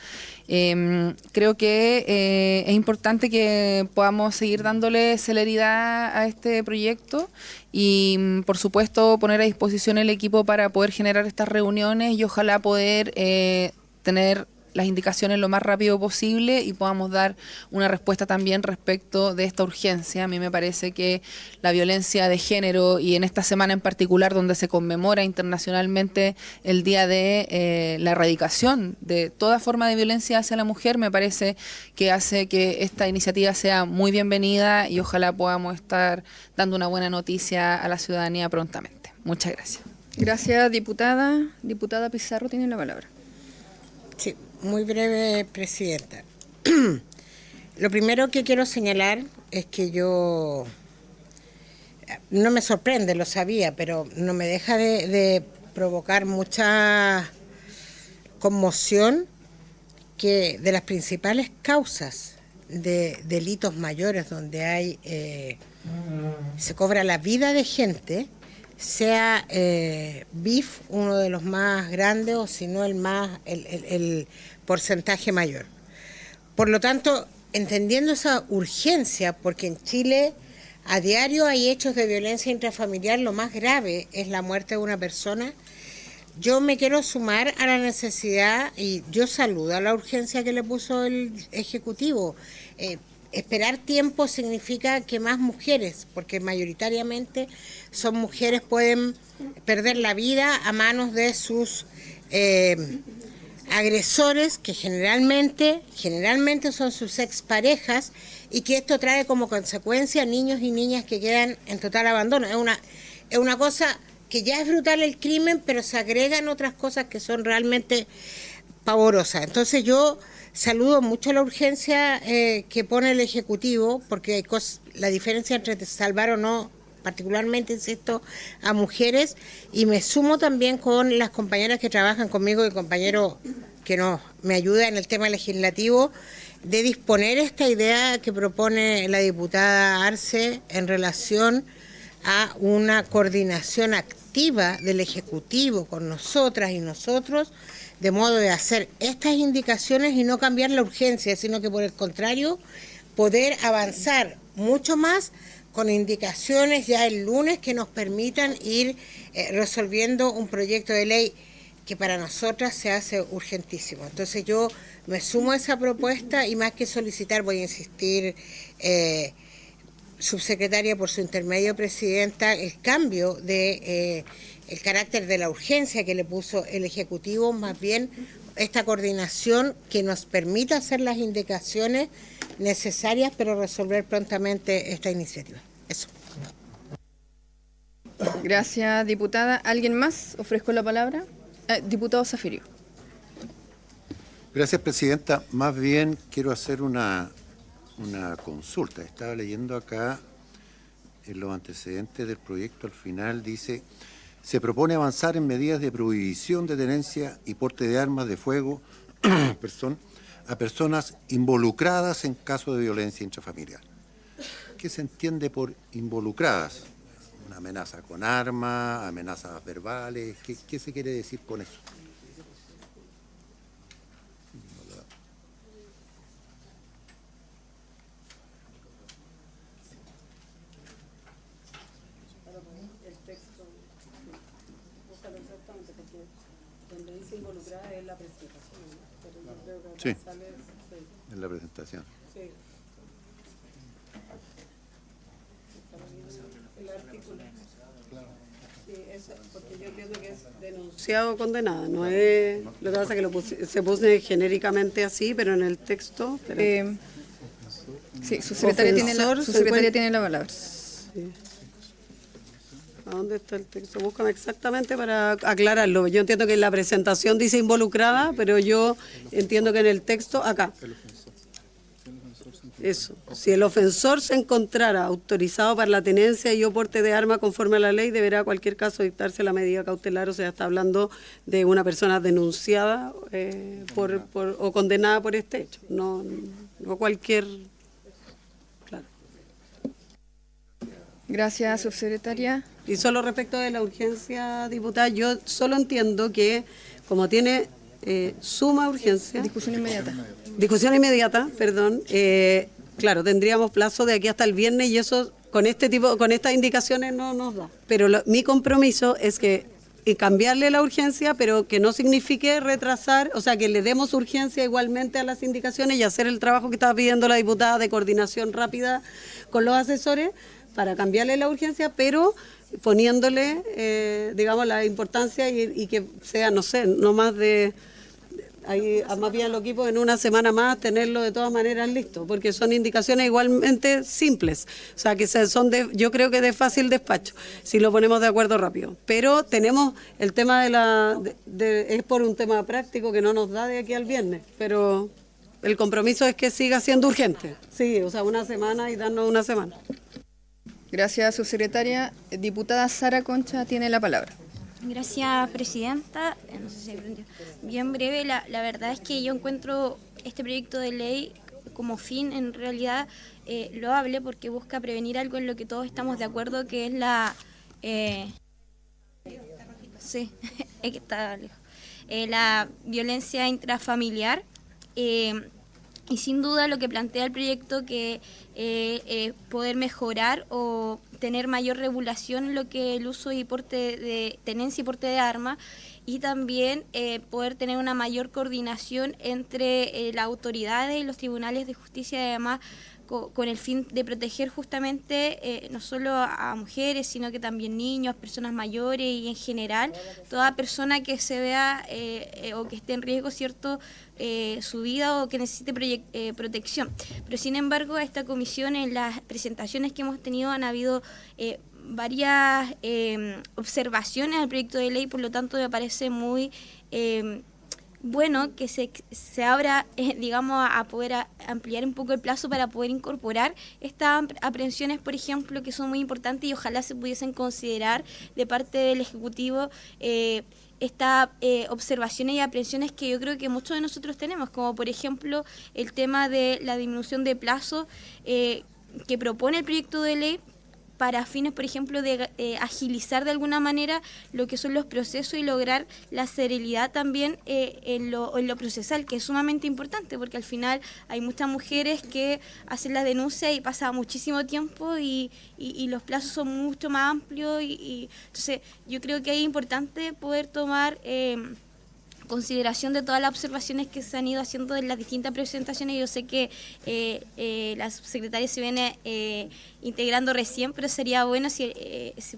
Creo que es importante que podamos seguir dándole celeridad a este proyecto y, por supuesto, poner a disposición el equipo para poder generar estas reuniones y ojalá poder tener las indicaciones lo más rápido posible y podamos dar una respuesta también respecto de esta urgencia. A mí me parece que la violencia de género, y en esta semana en particular donde se conmemora internacionalmente el Día de la Erradicación de toda forma de violencia hacia la mujer, me parece que hace que esta iniciativa sea muy bienvenida y ojalá podamos estar dando una buena noticia a la ciudadanía prontamente. Muchas gracias. Gracias, diputada. Diputada Pizarro tiene la palabra. Sí, muy breve, presidenta. Lo primero que quiero señalar es que yo, no me sorprende, lo sabía, pero no me deja de provocar mucha conmoción que de las principales causas de delitos mayores donde hay se cobra la vida de gente, sea BIF uno de los más grandes o si no el porcentaje mayor. Por lo tanto, entendiendo esa urgencia, porque en Chile a diario hay hechos de violencia intrafamiliar, lo más grave es la muerte de una persona, yo me quiero sumar a la necesidad y yo saludo a la urgencia que le puso el Ejecutivo. Esperar tiempo significa que más mujeres, porque mayoritariamente son mujeres, pueden perder la vida a manos de sus agresores, que generalmente son sus exparejas, y que esto trae como consecuencia niños y niñas que quedan en total abandono. Es una cosa que ya es brutal el crimen, pero se agregan otras cosas que son realmente pavorosas. Entonces yo saludo mucho la urgencia que pone el Ejecutivo, porque hay la diferencia entre salvar o no, particularmente, insisto, a mujeres, y me sumo también con las compañeras que trabajan conmigo y compañeros que me ayudan en el tema legislativo, de disponer esta idea que propone la diputada Arce en relación a una coordinación activa del Ejecutivo con nosotras y nosotros, de modo de hacer estas indicaciones y no cambiar la urgencia, sino que por el contrario, poder avanzar mucho más con indicaciones ya el lunes que nos permitan ir resolviendo un proyecto de ley que para nosotras se hace urgentísimo. Entonces yo me sumo a esa propuesta y más que solicitar, voy a insistir, subsecretaria, por su intermedio, presidenta, el cambio de el carácter de la urgencia que le puso el Ejecutivo, más bien esta coordinación que nos permita hacer las indicaciones necesarias, pero resolver prontamente esta iniciativa. Eso. Gracias, diputada. ¿Alguien más? Ofrezco la palabra. Diputado Zafirio. Gracias, presidenta. Más bien quiero hacer una consulta. Estaba leyendo acá en los antecedentes del proyecto, al final dice: se propone avanzar en medidas de prohibición de tenencia y porte de armas de fuego a personas involucradas en casos de violencia intrafamiliar. ¿Qué se entiende por involucradas? ¿Una amenaza con armas, amenazas verbales? ¿Qué se quiere decir con eso? Sí, en la presentación. Sí. El artículo. Sí, eso, porque yo entiendo que es denunciado o condenada, no es... Lo que pasa es que se puso genéricamente así, pero en el texto... Sí, su secretaria tiene la palabra. Sí. ¿A dónde está el texto? Búscame exactamente para aclararlo. Yo entiendo que en la presentación dice involucrada, pero yo entiendo que en el texto, acá. Eso. Si el ofensor se encontrara autorizado para la tenencia y o porte de arma conforme a la ley, deberá en cualquier caso dictarse la medida cautelar, o sea, está hablando de una persona denunciada o condenada por este hecho, no cualquier... Claro. Gracias, subsecretaria. Y solo respecto de la urgencia, diputada, yo solo entiendo que como tiene suma urgencia... Discusión inmediata. Discusión inmediata, perdón. Claro, tendríamos plazo de aquí hasta el viernes y eso con estas indicaciones no nos da. Pero mi compromiso es que cambiarle la urgencia, pero que no signifique retrasar, o sea, que le demos urgencia igualmente a las indicaciones y hacer el trabajo que estaba pidiendo la diputada de coordinación rápida con los asesores para cambiarle la urgencia, pero poniéndole, digamos, la importancia y que sea, no sé, no más de... Ahí, más bien los equipos en una semana más tenerlo de todas maneras listo, porque son indicaciones igualmente simples, o sea que yo creo que de fácil despacho, si lo ponemos de acuerdo rápido. Pero tenemos el tema es por un tema práctico que no nos da de aquí al viernes, pero el compromiso es que siga siendo urgente, sí, o sea, una semana y darnos una semana. Gracias, subsecretaria. Diputada Sara Concha tiene la palabra. Gracias, presidenta. No sé si se prendió. Bien breve, la verdad es que yo encuentro este proyecto de ley como fin, en realidad, loable, porque busca prevenir algo en lo que todos estamos de acuerdo, que es la... sí, es que está lejos. La violencia intrafamiliar. Y sin duda lo que plantea el proyecto que poder mejorar o tener mayor regulación en lo que el uso y porte de tenencia y porte de armas, y también poder tener una mayor coordinación entre las autoridades y los tribunales de justicia, además con el fin de proteger justamente no solo a mujeres, sino que también niños, personas mayores y en general toda persona que se vea o que esté en riesgo, ¿cierto?, su vida o que necesite protección. Pero sin embargo, esta comisión, en las presentaciones que hemos tenido, han habido varias observaciones al proyecto de ley, por lo tanto me parece muy bueno que se abra, digamos, a poder ampliar un poco el plazo para poder incorporar estas aprehensiones, por ejemplo, que son muy importantes y ojalá se pudiesen considerar de parte del Ejecutivo estas observaciones y aprehensiones que yo creo que muchos de nosotros tenemos, como por ejemplo el tema de la disminución de plazo que propone el proyecto de ley, para fines, por ejemplo, de agilizar de alguna manera lo que son los procesos y lograr la celeridad también en lo procesal, que es sumamente importante, porque al final hay muchas mujeres que hacen la denuncia y pasa muchísimo tiempo y los plazos son mucho más amplios y entonces yo creo que es importante poder tomar consideración de todas las observaciones que se han ido haciendo en las distintas presentaciones. Yo sé que la subsecretaria se viene integrando recién, pero sería bueno si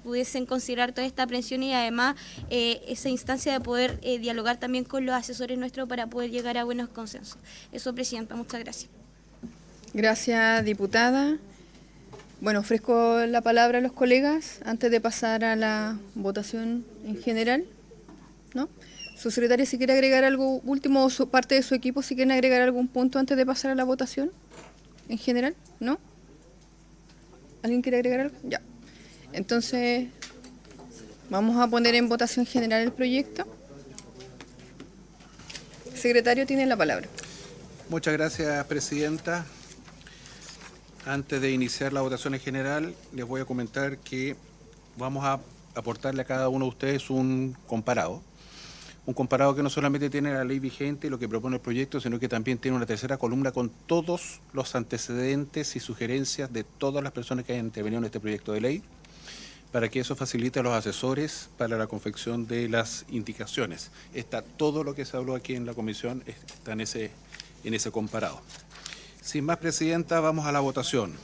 pudiesen considerar toda esta aprehensión y además esa instancia de poder dialogar también con los asesores nuestros para poder llegar a buenos consensos. Eso, presidenta, muchas gracias. Gracias, diputada. Bueno, ofrezco la palabra a los colegas antes de pasar a la votación en general, ¿no? Subsecretaria, si quiere agregar algo último, o parte de su equipo, si quieren agregar algún punto antes de pasar a la votación en general, ¿no? ¿Alguien quiere agregar algo? Ya. Entonces, vamos a poner en votación general el proyecto. Secretario, tiene la palabra. Muchas gracias, presidenta. Antes de iniciar la votación en general, les voy a comentar que vamos a aportarle a cada uno de ustedes un comparado que no solamente tiene la ley vigente y lo que propone el proyecto, sino que también tiene una tercera columna con todos los antecedentes y sugerencias de todas las personas que hayan intervenido en este proyecto de ley, para que eso facilite a los asesores para la confección de las indicaciones. Está todo lo que se habló aquí en la comisión, está en ese comparado. Sin más, presidenta, vamos a la votación.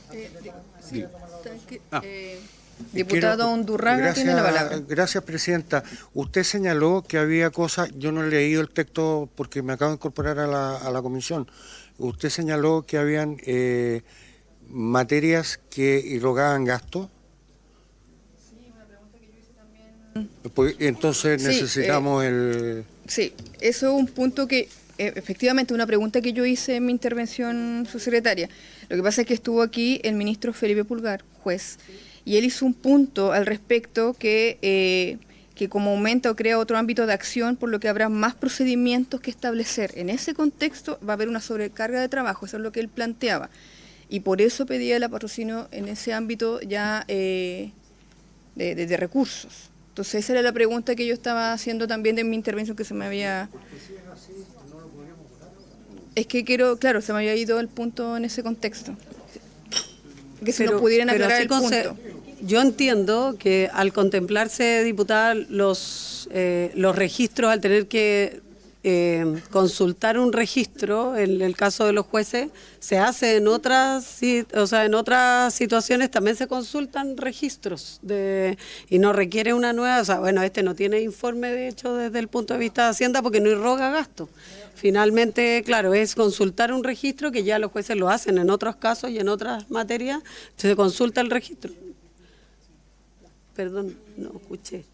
Diputado Undurraga tiene la palabra. Gracias, presidenta. Usted señaló que había cosas, yo no he leído el texto porque me acabo de incorporar a la comisión. Usted señaló que habían materias que irrogaban gastos. Sí, una pregunta que yo Pues, entonces Sí, necesitamos el... Sí, eso es un punto que, efectivamente, una pregunta que yo hice en mi intervención, subsecretaria. Lo que pasa es que estuvo aquí el ministro Felipe Pulgar, juez, y él hizo un punto al respecto que como aumenta o crea otro ámbito de acción, por lo que habrá más procedimientos que establecer. En ese contexto va a haber una sobrecarga de trabajo, eso es lo que él planteaba. Y por eso pedía el patrocinio en ese ámbito ya de recursos. Entonces esa era la pregunta que yo estaba haciendo también de mi intervención que se me había... Es que claro, se me había ido el punto en ese contexto. Que si nos pudieran aclarar así el punto. Yo entiendo que al contemplarse, diputada, los registros, al tener que consultar un registro, en el caso de los jueces, se hace en otras, en otras situaciones también se consultan registros y no requiere una nueva, este no tiene informe de hecho desde el punto de vista de Hacienda porque no irroga gasto. Finalmente, claro, es consultar un registro que ya los jueces lo hacen en otros casos y en otras materias, se consulta el registro. Perdón, no escuché.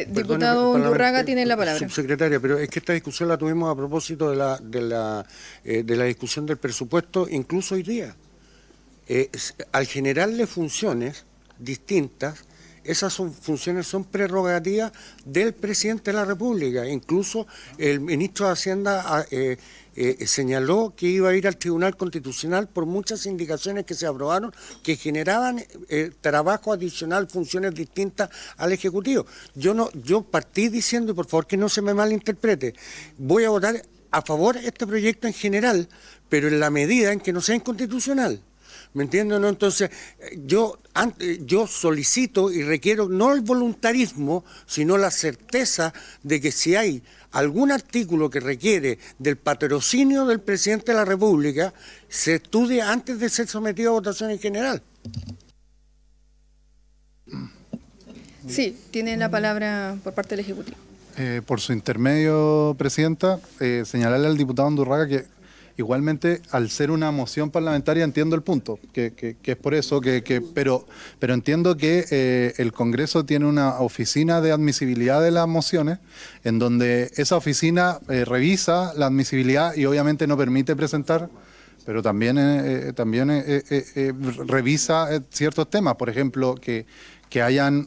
Diputado Undurraga tiene la palabra. Subsecretaria, pero es que esta discusión la tuvimos a propósito de la discusión del presupuesto, incluso hoy día. Al generarle funciones distintas, esas funciones son prerrogativas del presidente de la República. Incluso el ministro de Hacienda señaló que iba a ir al Tribunal Constitucional por muchas indicaciones que se aprobaron que generaban trabajo adicional, funciones distintas al Ejecutivo. Yo partí diciendo, y por favor que no se me malinterprete, voy a votar a favor de este proyecto en general, pero en la medida en que no sea inconstitucional. ¿Me entiendes? ¿No? Entonces, yo solicito y requiero no el voluntarismo, sino la certeza de que si hay algún artículo que requiere del patrocinio del presidente de la República, se estudie antes de ser sometido a votación en general. Sí, tiene la palabra por parte del Ejecutivo. Por su intermedio, Presidenta, señalarle al diputado Undurraga que igualmente, al ser una moción parlamentaria, entiendo el punto, que es por eso, pero entiendo que el Congreso tiene una oficina de admisibilidad de las mociones, en donde esa oficina revisa la admisibilidad y obviamente no permite presentar, pero también revisa ciertos temas, por ejemplo, que hayan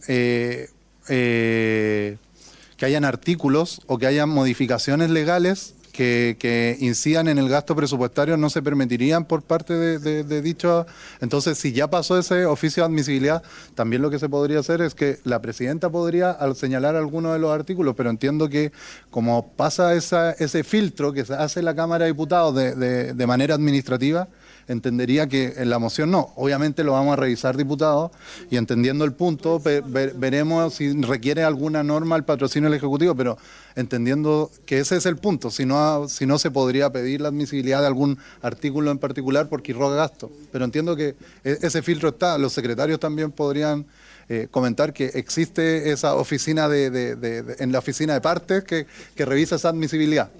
artículos o que hayan modificaciones legales que incidan en el gasto presupuestario no se permitirían por parte de dicho. Entonces, si ya pasó ese oficio de admisibilidad, también lo que se podría hacer es que la presidenta podría al señalar algunos de los artículos, pero entiendo que como pasa ese filtro que se hace la Cámara de Diputados de manera administrativa, entendería que en la moción no. Obviamente lo vamos a revisar, diputado, y entendiendo el punto, veremos si requiere alguna norma el patrocinio del Ejecutivo, pero entendiendo que ese es el punto, si no se podría pedir la admisibilidad de algún artículo en particular porque irroga gasto. Pero entiendo que ese filtro está, los secretarios también podrían comentar que existe esa oficina en la oficina de partes que revisa esa admisibilidad.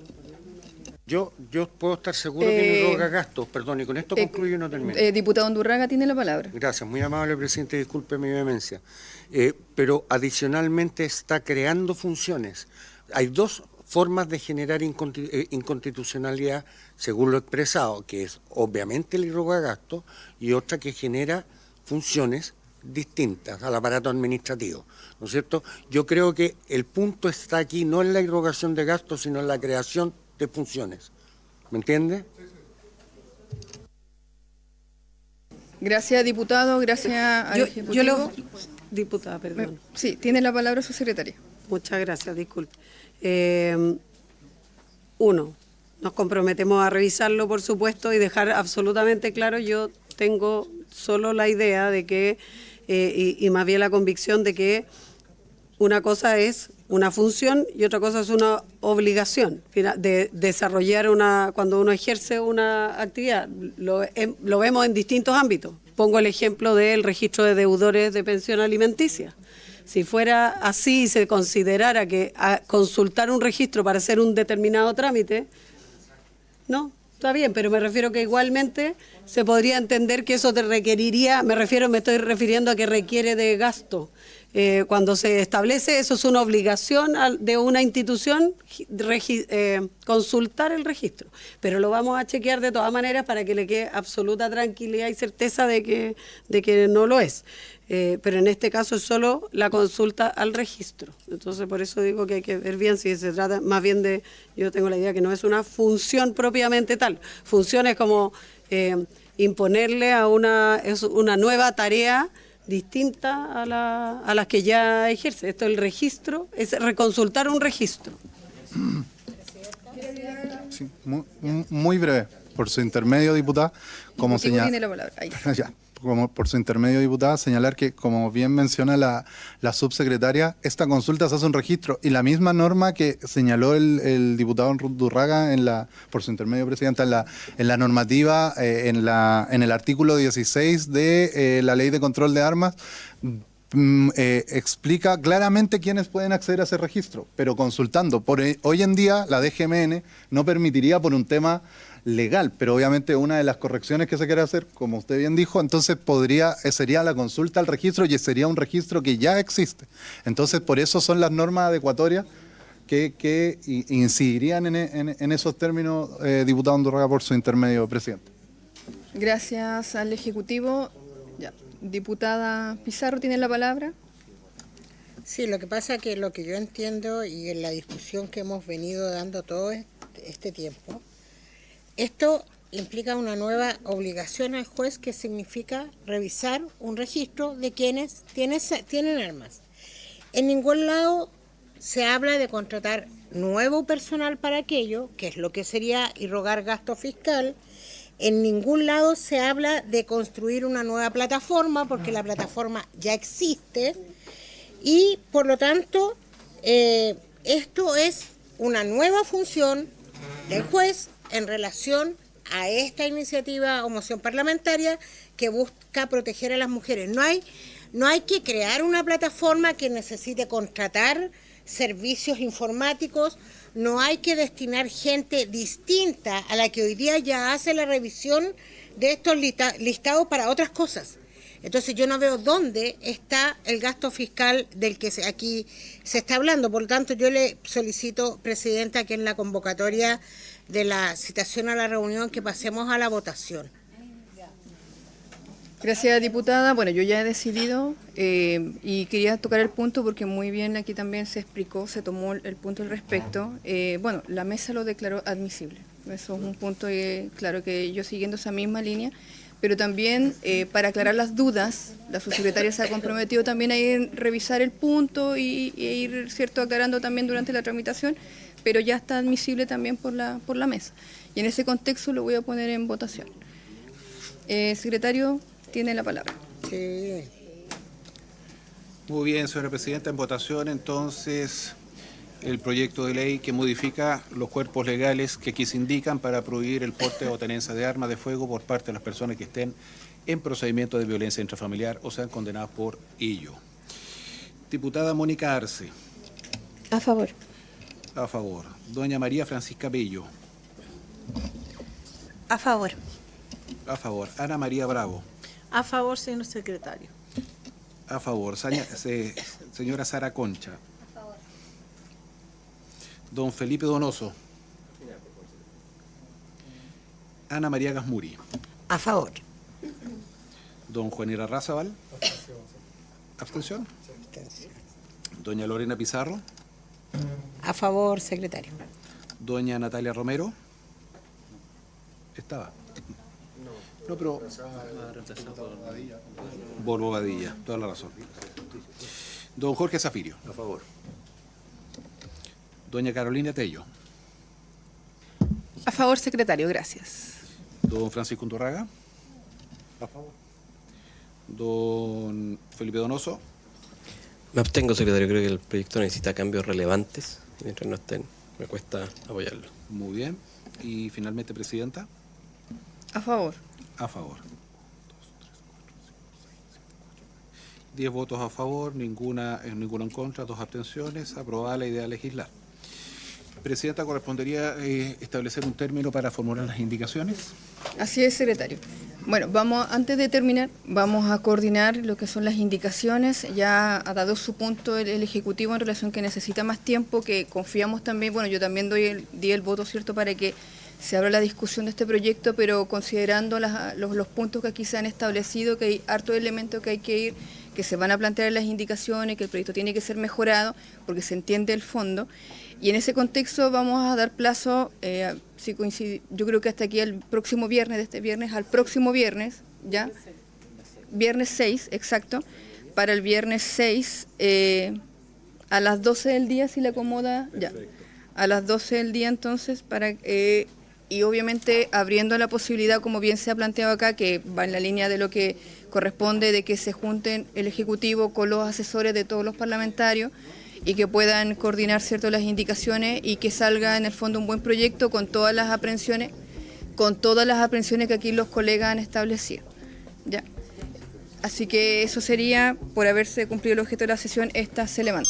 Yo puedo estar seguro que no irroga gastos, perdón, y con esto concluyo y no termino. Diputado Undurraga tiene la palabra. Gracias, muy amable presidente, disculpe mi vehemencia. Pero adicionalmente está creando funciones. Hay dos formas de generar inconstitucionalidad, según lo expresado, que es obviamente el irroga gasto y otra que genera funciones distintas al aparato administrativo, ¿no es cierto? Yo creo que el punto está aquí no en la irrogación de gastos, sino en la creación de funciones. ¿Me entiende? Gracias, diputado. Gracias al Ejecutivo. Diputada, perdón. Sí, tiene la palabra su secretaria. Muchas gracias, disculpe. Uno, nos comprometemos a revisarlo, por supuesto, y dejar absolutamente claro, yo tengo solo la idea de que, y más bien la convicción de que una cosa es una función y otra cosa es una obligación de desarrollar cuando uno ejerce una actividad. Lo vemos en distintos ámbitos. Pongo el ejemplo del registro de deudores de pensión alimenticia. Si fuera así y se considerara que consultar un registro para hacer un determinado trámite, no, está bien, pero me refiero que igualmente se podría entender que eso te requeriría, me estoy refiriendo a que requiere de gasto. cuando se establece, eso es una obligación de una institución consultar el registro, pero lo vamos a chequear de todas maneras para que le quede absoluta tranquilidad y certeza de que no lo es. Pero en este caso es solo la consulta al registro. Entonces, por eso digo que hay que ver bien si se trata más bien de, yo tengo la idea que no es una función propiamente tal. Función es como imponerle es una nueva tarea distinta a las que ya ejerce. Esto, el registro, es reconsultar un registro. Sí, muy breve, por su intermedio, diputada, como Ejecutivo tiene la palabra. Ahí. Ya, como por su intermedio, diputada, señalar que, como bien menciona la subsecretaria, esta consulta se hace un registro y la misma norma que señaló el diputado Durraga por su intermedio, presidenta, en la normativa, en el artículo 16 de la Ley de Control de Armas, explica claramente quiénes pueden acceder a ese registro, pero consultando. Hoy en día la DGMN no permitiría por un tema legal, pero obviamente una de las correcciones que se quiere hacer, como usted bien dijo, entonces sería la consulta al registro y sería un registro que ya existe. Entonces, por eso son las normas adecuatorias que incidirían en esos términos, diputado Andurraga, por su intermedio, presidente. Gracias al Ejecutivo. Ya. Diputada Pizarro, ¿tiene la palabra? Sí, lo que pasa que lo que yo entiendo y en la discusión que hemos venido dando todo este tiempo, esto implica una nueva obligación al juez que significa revisar un registro de quienes tienen armas. En ningún lado se habla de contratar nuevo personal para aquello, que es lo que sería irrogar gasto fiscal. En ningún lado se habla de construir una nueva plataforma, porque la plataforma ya existe, y por lo tanto esto es una nueva función del juez en relación a esta iniciativa o moción parlamentaria que busca proteger a las mujeres. No hay que crear una plataforma que necesite contratar servicios informáticos, no hay que destinar gente distinta a la que hoy día ya hace la revisión de estos listados para otras cosas. Entonces yo no veo dónde está el gasto fiscal del que aquí se está hablando. Por lo tanto, yo le solicito, presidenta, que en la convocatoria de la citación a la reunión que pasemos a la votación. Gracias, diputada. Bueno, yo ya he decidido y quería tocar el punto porque muy bien aquí también se explicó, se tomó el punto al respecto. Bueno, la mesa lo declaró admisible. Eso es un punto, claro, que yo siguiendo esa misma línea, pero también para aclarar las dudas, la subsecretaria se ha comprometido también a ir revisar el punto y ir, cierto, aclarando también durante la tramitación, pero ya está admisible también por la mesa. Y en ese contexto lo voy a poner en votación. Secretario, tiene la palabra. Sí. Muy bien, señora presidenta, en votación entonces el proyecto de ley que modifica los cuerpos legales que aquí se indican para prohibir el porte o tenencia de armas de fuego por parte de las personas que estén en procedimiento de violencia intrafamiliar o sean condenadas por ello. Diputada Mónica Arce. A favor. A favor. Doña María Francisca Bello. A favor. A favor. Ana María Bravo. A favor, señor secretario. A favor. Señora Sara Concha. A favor. Don Felipe Donoso. Ana María Gasmuri. A favor. Don Juan Irarrázaval. ¿Abstención? Doña Lorena Pizarro. A favor, secretario. Doña Natalia Romero. Estaba. No, pero por Bobadilla, toda la razón. Don Jorge Zafirio. A favor. Doña Carolina Tello. A favor, secretario, gracias. Don Francisco Undurraga. A favor. Don Felipe Donoso. Me abstengo, secretario. Creo que el proyecto necesita cambios relevantes. Y mientras no estén, me cuesta apoyarlo. Muy bien. Y finalmente, presidenta. A favor. A favor. 10 votos a favor, ninguno en contra, 2 abstenciones. Aprobada la idea de legislar. Presidenta, ¿correspondería establecer un término para formular las indicaciones? Así es, secretario. Bueno, antes de terminar, vamos a coordinar lo que son las indicaciones. Ya ha dado su punto el Ejecutivo en relación que necesita más tiempo, que confiamos también, bueno, yo también di el voto, ¿cierto?, para que se abra la discusión de este proyecto, pero considerando los puntos que aquí se han establecido, que hay hartos elementos que hay que ir, que se van a plantear en las indicaciones, que el proyecto tiene que ser mejorado, porque se entiende el fondo. Y en ese contexto vamos a dar plazo, si coincide, yo creo que hasta aquí el próximo viernes, de este viernes al próximo viernes, ¿ya? Viernes 6, exacto. Para el viernes 6, a las 12 del día, si le acomoda, ya. A las 12 del día, entonces, y obviamente abriendo la posibilidad, como bien se ha planteado acá, que va en la línea de lo que corresponde, de que se junten el Ejecutivo con los asesores de todos los parlamentarios, y que puedan coordinar, ¿cierto?, las indicaciones y que salga en el fondo un buen proyecto con todas las aprehensiones que aquí los colegas han establecido. ¿Ya? Así que eso sería, por haberse cumplido el objeto de la sesión, esta se levanta.